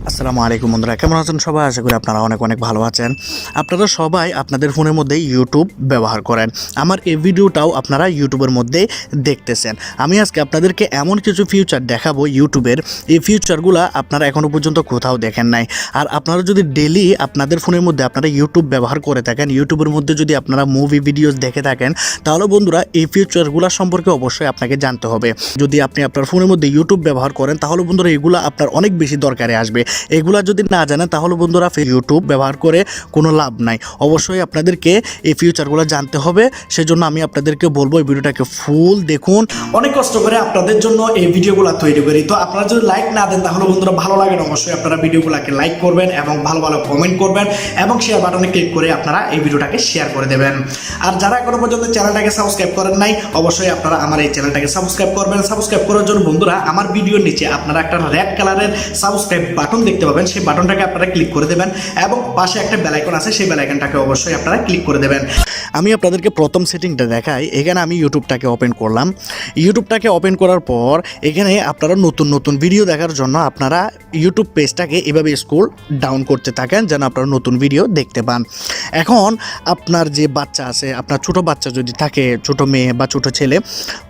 আসসালামু আলাইকুম বন্ধুরা, কেমন আছেন সবাই? আশা করি আপনারা অনেক অনেক ভালো আছেন। আপনারা সবাই আপনাদের ফোনের মধ্যে ইউটিউব ব্যবহার করেন। আমার এই ভিডিওটাও আপনারা ইউটিউবের মধ্যে দেখতেছেন। আমি আজকে আপনাদেরকে এমন কিছু ফিউচার দেখাবো ইউটিউবের, এই ফিউচারগুলো আপনারা এখনও পর্যন্ত কোথাও দেখেন নাই। আর আপনারা যদি ডেলি আপনাদের ফোনের মধ্যে আপনারা ইউটিউব ব্যবহার করে থাকেন, ইউটিউবের মধ্যে যদি আপনারা মুভি ভিডিওস দেখে থাকেন, তাহলে বন্ধুরা এই ফিউচারগুলো সম্পর্কে অবশ্যই আপনাকে জানতে হবে। যদি আপনি আপনার ফোনের মধ্যে ইউটিউব ব্যবহার করেন, তাহলে বন্ধুরা এগুলো আপনার অনেক বেশি দরকারে আসবে। এগুলা যদি না জানেন তাহলে বন্ধুরা ইউটিউব ব্যবহার করে কোনো লাভ নাই। অবশ্যই আপনাদেরকে এই ফিউচারগুলো জানতে হবে। সেজন্য আমি আপনাদেরকে বলবো এই ভিডিওটাকে ফুল দেখুন। অনেক কষ্ট করে আপনাদের জন্য এই ভিডিওগুলো তৈরি করি। তো আপনারা যদি লাইক না দেন তাহলে বন্ধুরা ভালো লাগে না। অবশ্যই আপনারা ভিডিওগুলোকে লাইক করবেন এবং ভালো ভালো কমেন্ট করবেন এবং শেয়ার বাটনে ক্লিক করে আপনারা এই ভিডিওটাকে শেয়ার করে দেবেন। আর যারা এখনো পর্যন্ত চ্যানেলটাকে সাবস্ক্রাইব করেন নাই, অবশ্যই আপনারা আমার এই চ্যানেলটাকে সাবস্ক্রাইব করবেন। সাবস্ক্রাইব করার জন্য বন্ধুরা আমার ভিডিওর নিচে আপনারা একটা রেড কালারের সাবস্ক্রাইব বাটন দেখতে পাবেন, সেই বাটনটাকে আপনারা ক্লিক করে দেবেন এবং পাশে একটা বেল আইকন আছে, সেই বেল আইকনটাকে অবশ্যই আপনারা ক্লিক করে দেবেন। আমি আপনাদেরকে প্রথম সেটিংটা দেখাই। এখানে আমি ইউটিউবটাকে ওপেন করলাম। ইউটিউবটাকে ওপেন করার পর এখানে আপনারা নতুন নতুন ভিডিও দেখার জন্য আপনারা ইউটিউব পেজটাকে এভাবে স্ক্রল ডাউন করতে থাকেন যেন আপনারা নতুন ভিডিও দেখতে পান। এখন আপনার যে বাচ্চা আছে, আপনার ছোট বাচ্চা যদি থাকে, ছোট মেয়ে বা ছোট ছেলে,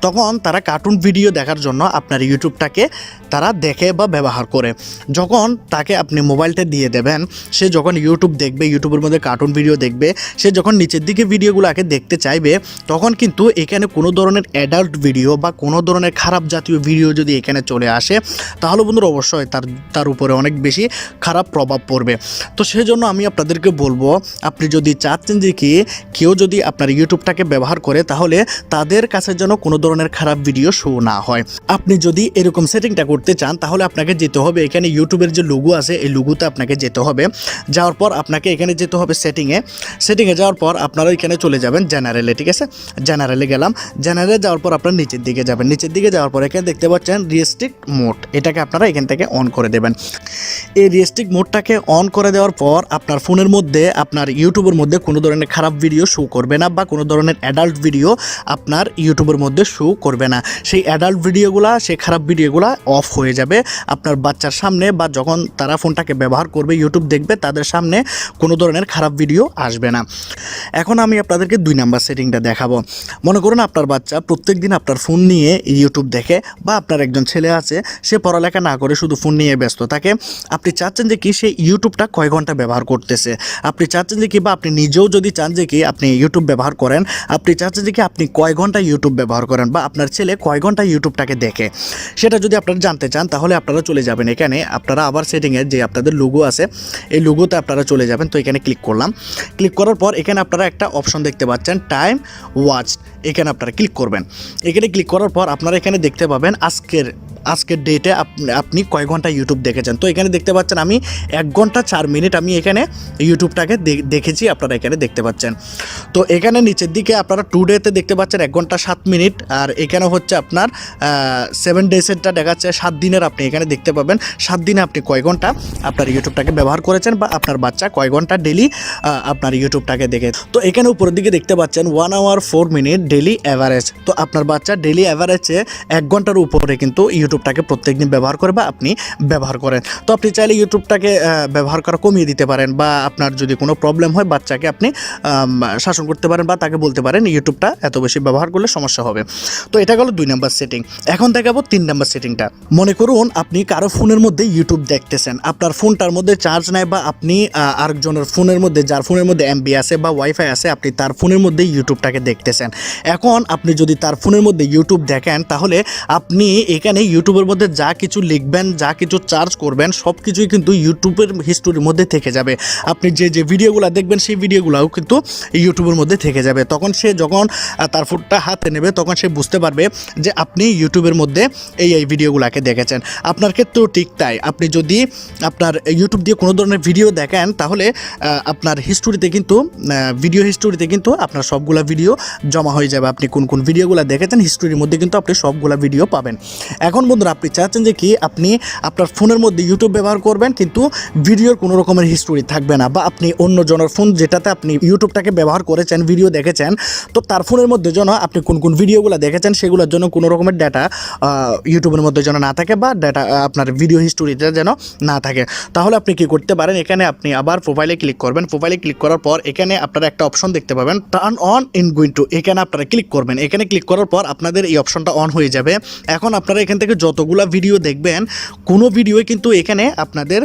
তখন তারা কার্টুন ভিডিও দেখার জন্য আপনার ইউটিউবটাকে তারা দেখে বা ব্যবহার করে। যখন তাকে আপনি মোবাইলটা দিয়ে দেবেন, সে যখন ইউটিউব দেখবে, ইউটিউবের মধ্যে কার্টুন ভিডিও দেখবে, সে যখন নিচের দিকে ভিডিওগুলোকে দেখতে চাইবে, তখন কিন্তু এখানে কোনো ধরনের অ্যাডাল্ট ভিডিও বা কোনো ধরনের খারাপ জাতীয় ভিডিও যদি এখানে চলে আসে, তাহলে বন্ধুরা অবশ্যই তার উপরে অনেক বেশি খারাপ প্রভাব পড়বে। তো সেজন্য আমি আপনাদেরকে বলবো, আপনি যদি চাচ্ছেন যে কেউ যদি আপনার ইউটিউবটাকে ব্যবহার করে, তাহলে তাদের কাছে যেন কোনো ধরনের খারাপ ভিডিও শো না হয়। আপনি যদি এরকম সেটিংটা করতে চান, তাহলে আপনাকে যেতে হবে এখানে ইউটিউবের যে লোগো আছে, এই লোগোতে আপনাকে যেতে হবে। যাওয়ার পর আপনাকে এখানে যেতে হবে সেটিংয়ে যাওয়ার পর আপনারা এখানে চলে যাবেন জেনারেলে। ঠিক আছে, জেনারেলে গেলাম। জেনারেলে যাওয়ার পর আপনারা নিচের দিকে যাবেন। নিচের দিকে যাওয়ার পর এখানে দেখতে পাচ্ছেন রেস্ট্রিক্ট মোড, এটাকে আপনারা এখান থেকে অন করে দেবেন। এই রেস্ট্রিক্ট মোডটাকে অন করে দেওয়ার পর আপনার ফোনের মধ্যে, আপনার ইউটিউবের মধ্যে কোনো ধরনের খারাপ ভিডিও শো করবে না বা কোনো ধরনের অ্যাডাল্ট ভিডিও আপনার ইউটিউবের মধ্যে শো করবে না। সেই অ্যাডাল্ট ভিডিওগুলো, সেই খারাপ ভিডিওগুলো অফ হয়ে যাবে আপনার বাচ্চার সামনে, বা যখন তারা ফোনটাকে ব্যবহার করবে, ইউটিউব দেখবে, তাদের সামনে কোনো ধরনের খারাপ ভিডিও আসবে না। এখন আমি আপনাদেরকে 2 নাম্বার সেটিংটা দেখাবো। মনে করুন আপনার বাচ্চা প্রত্যেকদিন আপনার ফোন নিয়ে ইউটিউব দেখে, বা আপনার একজন ছেলে আছে, সে পড়ালেখা না করে শুধু ফোন নিয়ে ব্যস্ত থাকে। আপনি চাচ্ছেন যে সে ইউটিউবটা কয় ঘন্টা ব্যবহার করতেছে, আপনি চাচ্ছেন যে বা আপনি নিজেও যদি চান যে আপনি ইউটিউব ব্যবহার করেন, আপনি চাচ্ছেন যে আপনি কয় ঘন্টা ইউটিউব ব্যবহার করেন, বা আপনার ছেলে কয় ঘন্টা ইউটিউবটাকে দেখে, সেটা যদি আপনারা জানতে চান, তাহলে আপনারা চলে যাবেন এখানে। আপনারা আবার সেটিংয়ে যে আপনাদের লোগো আছে, এই লোগোতে আপনারা চলে যাবেন। তো এখানে ক্লিক করলাম। ক্লিক করার পর এখানে আপনারা একটা অপশন দেখতে পাচ্ছেন, টাইম ওয়াচ, এখানে আপনারা ক্লিক করবেন। এখানে ক্লিক করার পর আপনারা এখানে দেখতে পাবেন আজকের ডেটে আপনি কয় ঘন্টা ইউটিউব দেখেছেন। তো এখানে দেখতে পাচ্ছেন আমি 1 ঘন্টা 4 মিনিট আমি এখানে ইউটিউবটাকে দেখেছি, আপনারা এখানে দেখতে পাচ্ছেন। তো এখানে নিচের দিকে আপনারা টুডেতে দেখতে পাচ্ছেন 1 ঘন্টা 7 মিনিট, আর এখানে হচ্ছে আপনার 7 ডেজেরটা দেখাচ্ছে 7 দিনের। আপনি এখানে দেখতে পাবেন 7 দিনে আপনি কয় ঘন্টা আপনার ইউটিউবটাকে ব্যবহার করেছেন, বা আপনার বাচ্চা কয় ঘন্টা ডেলি আপনার ইউটিউবটাকে দেখে। তো এখানে উপরের দিকে দেখতে পাচ্ছেন 1 আওয়ার 4 মিনিট ডেলি অ্যাভারেজ। তো আপনার বাচ্চা ডেলি অ্যাভারেজে 1 ঘন্টার উপরে কিন্তু ইউটিউবটাকে প্রত্যেকদিন ব্যবহার করে, বা আপনি ব্যবহার করেন। তো আপনি চাইলে ইউটিউবটাকে ব্যবহার করা কমিয়ে দিতে পারেন, বা আপনার যদি কোনো প্রবলেম হয়, বাচ্চাকে আপনি শাসন করতে পারেন, বা তাকে বলতে পারেন ইউটিউবটা এত বেশি ব্যবহার করলে সমস্যা হবে। তো এটা গেল 2 নাম্বার সেটিং। এখন দেখাবো 3 নাম্বার সেটিংটা। মনে করুন আপনি কারো ফোনের মধ্যে ইউটিউব দেখতেছেন, আপনার ফোনটার মধ্যে চার্জ নাই, বা আপনি আরেকজনের ফোনের মধ্যে, যার ফোনের মধ্যে এমবি আছে বা ওয়াইফাই আছে, আপনি তার ফোনের মধ্যে ইউটিউবটাকে দেখতেছেন। এখন আপনি যদি তার ফোনের মধ্যে ইউটিউব দেখেন, তাহলে আপনি এখানে ইউটিউবের মধ্যে যা কিছু লিখবেন, যা কিছু চার্জ করবেন, সব কিছুই কিন্তু ইউটিউবের হিস্টোরির মধ্যে থেকে যাবে। আপনি যে ভিডিওগুলো দেখবেন, সেই ভিডিওগুলোও কিন্তু ইউটিউবের মধ্যে থেকে যাবে। তখন সে যখন তার ফোনটা হাতে নেবে, তখন সে বুঝতে পারবে যে আপনি ইউটিউবের মধ্যে এই ভিডিওগুলোকে দেখেছেন। আপনার ক্ষেত্রেও ঠিক তাই। আপনি যদি আপনার ইউটিউব দিয়ে কোনো ধরনের ভিডিও দেখেন, তাহলে আপনার হিস্টোরিতে কিন্তু, ভিডিও হিস্টোরিতে কিন্তু আপনার সবগুলা ভিডিও জমা হয়ে যাবে। আপনি কোন কোন ভিডিওগুলো দেখেছেন, হিস্টোরির মধ্যে কিন্তু আপনি সবগুলা ভিডিও পাবেন। এখন বন্ধুরা আপনি চাচ্ছেন যে কি আপনি আপনার ফোনের মধ্যে ইউটিউব ব্যবহার করবেন কিন্তু ভিডিওর কোনো রকমের হিস্টোরি থাকবে না, বা আপনি অন্য জনের ফোন যেটাতে আপনি ইউটিউবটাকে ব্যবহার করেছেন, ভিডিও দেখেছেন, তো তার ফোনের মধ্যে যেন আপনি কোন কোন ভিডিওগুলো দেখেছেন সেগুলোর জন্য কোনো রকমের ডাটা ইউটিউবের মধ্যে যেন না থাকে, বা ডাটা আপনার ভিডিও হিস্টোরিতে যেন না থাকে। তাহলে আপনি কি করতে পারেন, এখানে আপনি আবার প্রোফাইলে ক্লিক করবেন। প্রোফাইলে ক্লিক করার পর এখানে আপনারা একটা অপশন দেখতে পাবেন, টার্ন অন ইনকগনিটো। এখানে আপনারা ক্লিক করবেন। এখানে ক্লিক করার পর আপনাদের এই অপশনটা অন হয়ে যাবে। এখন আপনারা এখান থেকে যতগুলা ভিডিও দেখবেন, কোনো ভিডিওই কিন্তু এখানে আপনাদের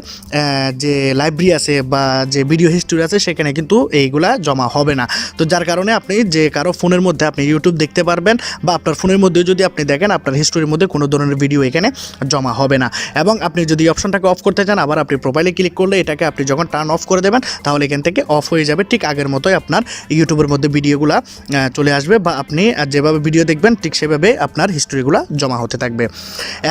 যে লাইব্রেরি আছে বা যে ভিডিও হিস্টোরি আছে সেখানে কিন্তু এইগুলা জমা হবে না। তো যার কারণে আপনি যে কারো ফোনের মধ্যে আপনি ইউটিউব দেখতে পারবেন, বা আপনার ফোনের মধ্যে যদি আপনি দেখেন আপনার হিস্টোরির মধ্যে কোনো ধরনের ভিডিও এখানে জমা হবে না। এবং আপনি যদি অপশনটাকে অফ করতে চান, আবার আপনি প্রোফাইলে ক্লিক করলে এটাকে আপনি যখন টার্ন অফ করে দেবেন তাহলে এখান থেকে অফ হয়ে যাবে। ঠিক আগের মতোই আপনার ইউটিউবের মধ্যে ভিডিওগুলো চলে আসবে, বা আপনি যেভাবে ভিডিও দেখবেন ঠিক সেভাবে আপনার হিস্টোরিগুলো জমা হতে থাকবে।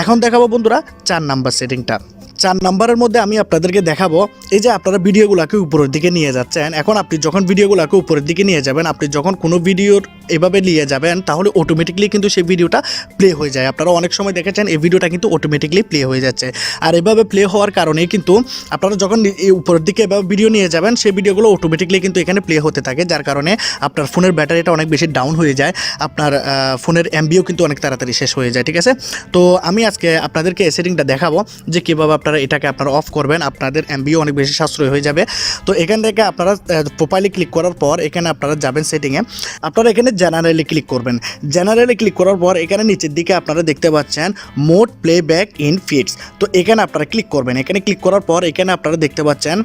এখন দেখাবো বন্ধুরা 4 নাম্বার সেটিংটা। 4 নাম্বারের মধ্যে আমি আপনাদেরকে দেখাবো এই যে আপনারা ভিডিওগুলোকে উপরের দিকে নিয়ে যাচ্ছেন। এখন আপনি যখন ভিডিওগুলোকে উপরের দিকে নিয়ে যাবেন, আপনি যখন কোনো ভিডিওর এভাবে নিয়ে যাবেন তাহলে অটোমেটিকলি কিন্তু সেই ভিডিওটা প্লে হয়ে যায়। আপনারা অনেক সময় দেখেছেন এই ভিডিওটা কিন্তু অটোমেটিকলি প্লে হয়ে যাচ্ছে। আর এভাবে প্লে হওয়ার কারণে কিন্তু আপনারা যখন উপরের দিকে এভাবে ভিডিও নিয়ে যাবেন সেই ভিডিওগুলো অটোমেটিকলি কিন্তু এখানে প্লে হতে থাকে, যার কারণে আপনার ফোনের ব্যাটারিটা অনেক বেশি ডাউন হয়ে যায়, আপনার ফোনের এমবিও কিন্তু অনেক তাড়াতাড়ি শেষ হয়ে যায়। ঠিক আছে, তো আমি আজকে আপনাদেরকে এই সেটিংটা দেখাবো যে কীভাবে আপনারা এটাকে আপনারা অফ করবেন, আপনাদের এমবিও অনেক বেশি সাশ্রয় হয়ে যাবে। তো এখান থেকে আপনারা প্রোফাইলে ক্লিক করার পর এখানে আপনারা যাবেন সেটিংয়ে, আপনারা এখানে জেনারেলে ক্লিক করবেন। জেনারেলে ক্লিক করার পর এখানে নিচের দিকে আপনারা দেখতে পাচ্ছেন মোড প্লেব্যাক ইন ফিডস। তো এখানে আপনারা ক্লিক করবেন। এখানে ক্লিক করার পর এখানে আপনারা দেখতে পাচ্ছেন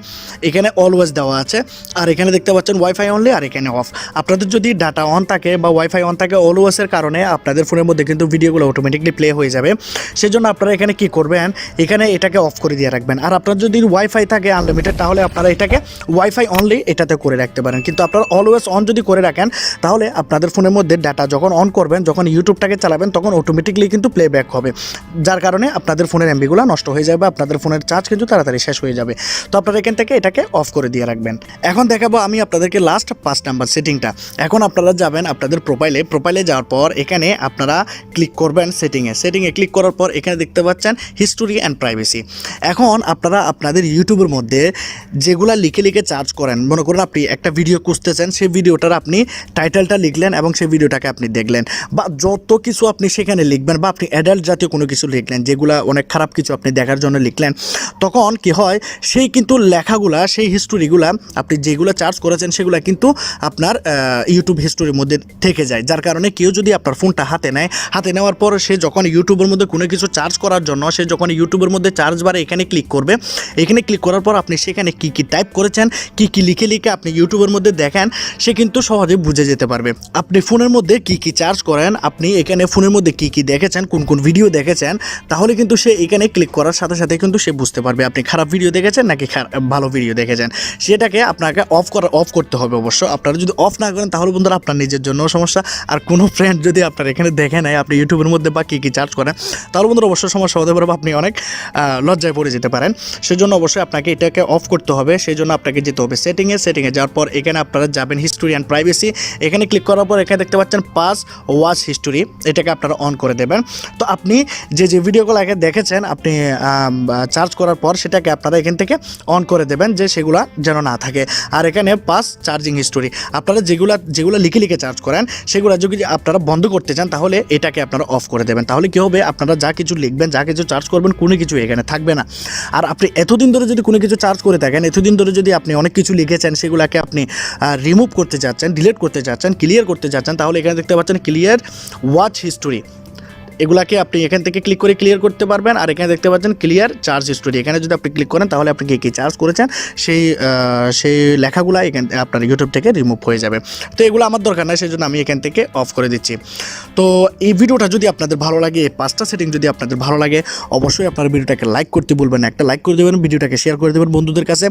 এখানে অলওয়েজ দেওয়া আছে, আর এখানে দেখতে পাচ্ছেন ওয়াইফাই অনলি, আর এখানে অফ। আপনাদের যদি ডাটা অন থাকে বা ওয়াইফাই অন থাকে অলওয়েজের কারণে আপনাদের ফোনের মধ্যে কিন্তু ভিডিওগুলো অটোমেটিকলি প্লে হয়ে যাবে। সেজন্য আপনারা এখানে কি করবেন, এখানে এটাকে অফ করে দিয়ে রাখবেন। আর আপনার যদি ওয়াইফাই থাকে আনলিমিটেড তাহলে আপনারা এটাকে ওয়াইফাই অনলি এটাতে করে রাখতে পারেন। কিন্তু আপনারা অলওয়েজ অন যদি করে রাখেন তাহলে আপনাদের ফোনের মধ্যে ডাটা যখন অন করবেন, যখন ইউটিউবটাকে চালাবেন তখন অটোমেটিকলি কিন্তু প্লেব্যাক হবে, যার কারণে আপনাদের ফোনের এমবিগুলো নষ্ট হয়ে যাবে, আপনাদের ফোনের চার্জ কিন্তু তাড়াতাড়ি শেষ হয়ে যাবে। তো আপনারা এখান থেকে এটাকে অফ করে দিয়ে রাখবেন। এখন দেখাবো আমি আপনাদেরকে লাস্ট 5 নাম্বার সেটিংটা। এখন আপনারা যাবেন আপনাদের প্রোফাইলে যাওয়ার পর এখানে আপনারা ক্লিক করবেন সেটিংয়ে ক্লিক করার পর এখানে দেখতে পাচ্ছেন হিস্টোরি অ্যান্ড প্রাইভেসি। এখন আপনারা আপনাদের ইউটিউবের মধ্যে যেগুলা লিখে চার্জ করেন, মনে করুন আপনি একটা ভিডিও খুঁজতেছেন, সেই ভিডিওটার আপনি টাইটেলটা লিখলেন এবং সেই ভিডিওটাকে আপনি দেখলেন, বা যত কিছু আপনি সেখানে লিখবেন, বা আপনি অ্যাডাল্ট জাতীয় কোনো কিছু লিখলেন যেগুলা অনেক খারাপ কিছু আপনি দেখার জন্য লিখলেন, তখন কি হয় সেই কিন্তু লেখাগুলা সেই হিস্টোরিগুলা আপনি যেগুলো চার্জ করেছেন সেগুলো কিন্তু আপনার ইউটিউব হিস্টোরির মধ্যে থেকে যায়। যার কারণে কেউ যদি আপনার ফোনটা হাতে নেওয়ার পর সে যখন ইউটিউবের মধ্যে কোনো কিছু চার্জ করার জন্য সে যখন ইউটিউবের মধ্যে চার্জ বারে এখানে ক্লিক করবে, এখানে ক্লিক করার পর আপনি সেখানে কি টাইপ করেছেন, কি লিখে আপনি ইউটিউবের মধ্যে দেখেন, সে কিন্তু সহজে বুঝে যেতে পারবে আপনি ফোনের মধ্যে কি চার্জ করেন, আপনি এখানে ফোনের মধ্যে কি দেখেছেন, কোন ভিডিও দেখেছেন। তাহলে কিন্তু সে এখানে ক্লিক করার সাথে সাথে কিন্তু সে বুঝতে পারবে আপনি খারাপ ভিডিও দেখেছেন নাকি ভালো ভিডিও দেখেছেন। সেটাকে আপনাকে অফ করতে হবে অবশ্য। আপনারা যদি অফ না করেন তাহলে বন্ধুরা আপনার নিজের জন্য সমস্যা, আর কোনো ফ্রেন্ড যদি আপনার এখানে দেখে নেয় আপনি ইউটিউবের মধ্যে বা কি চার্জ করেন তাহলে বন্ধুরা অবশ্যই সমস্যা হতে পারে, আপনি অনেক লজ্জায় পড়ে যেতে পারেন। সেজন্য অবশ্যই আপনাকে এটাকে অফ করতে হবে। সেই জন্য আপনাকে যেতে হবে সেটিংয়ে যাওয়ার পর এখানে আপনারা যাবেন হিস্টোরি অ্যান্ড প্রাইভেসি। এখানে ক্লিক করার পর এখানে দেখতে পাচ্ছেন পাস ওয়াচ হিস্টোরি, এটাকে আপনারা অন করে দেবেন। তো আপনি যে যেগুলো আগে দেখেছেন আপনি চার্জ করার পর সেটাকে আপনারা এখান থেকে অন করে দেবেন যে সেগুলো যেন না থাকে। আর এখানে পাস চার্জিং হিস্টোরি, আপনারা যেগুলো লিখে চার্জ করেন সেগুলো যদি আপনারা বন্ধ করতে চান তাহলে এটাকে আপনারা অফ করে দেবেন। তাহলে কী হবে, আপনারা যা কিছু লিখবেন যা কিছু চার্জ করবেন কোনো কিছু এখানে থাকবে না। আর আপনি এতদিন ধরে যদি কোনো কিছু চার্জ করে থাকেন, এতদিন ধরে যদি আপনি অনেক কিছু লিখেছেন সেগুলোকে আপনি রিমুভ করতে চাচ্ছেন, ডিলিট করতে চাচ্ছেন, ক্লিয়ার করতে চাচ্ছেন, তাহলে এখানে দেখতে পাচ্ছেন ক্লিয়ার ওয়াচ হিস্টোরি, এগুলাকে আপনি এখান থেকে ক্লিক করে ক্লিয়ার করতে পারবেন। আর এখানে দেখতে পাচ্ছেন ক্লিয়ার চার্জ হিস্টোরি, এখানে যদি আপনি ক্লিক করেন তাহলে আপনি কি চার্জ করেছেন সেই লেখাগুলো এখান আপনার ইউটিউব থেকে রিমুভ হয়ে যাবে। তো এগুলো আমার দরকার নাই, সেই জন্য আমি এখান থেকে অফ করে দিচ্ছি। তো এই ভিডিওটা যদি আপনাদের ভালো লাগে, এই 5টা সেটিং যদি আপনাদের ভালো লাগে, অবশ্যই আপনার ভিডিওটাকে লাইক করতে ভুলবেন না, একটা লাইক করে দেবেন, ভিডিওটাকে শেয়ার করে দেবেন বন্ধুদের কাছে।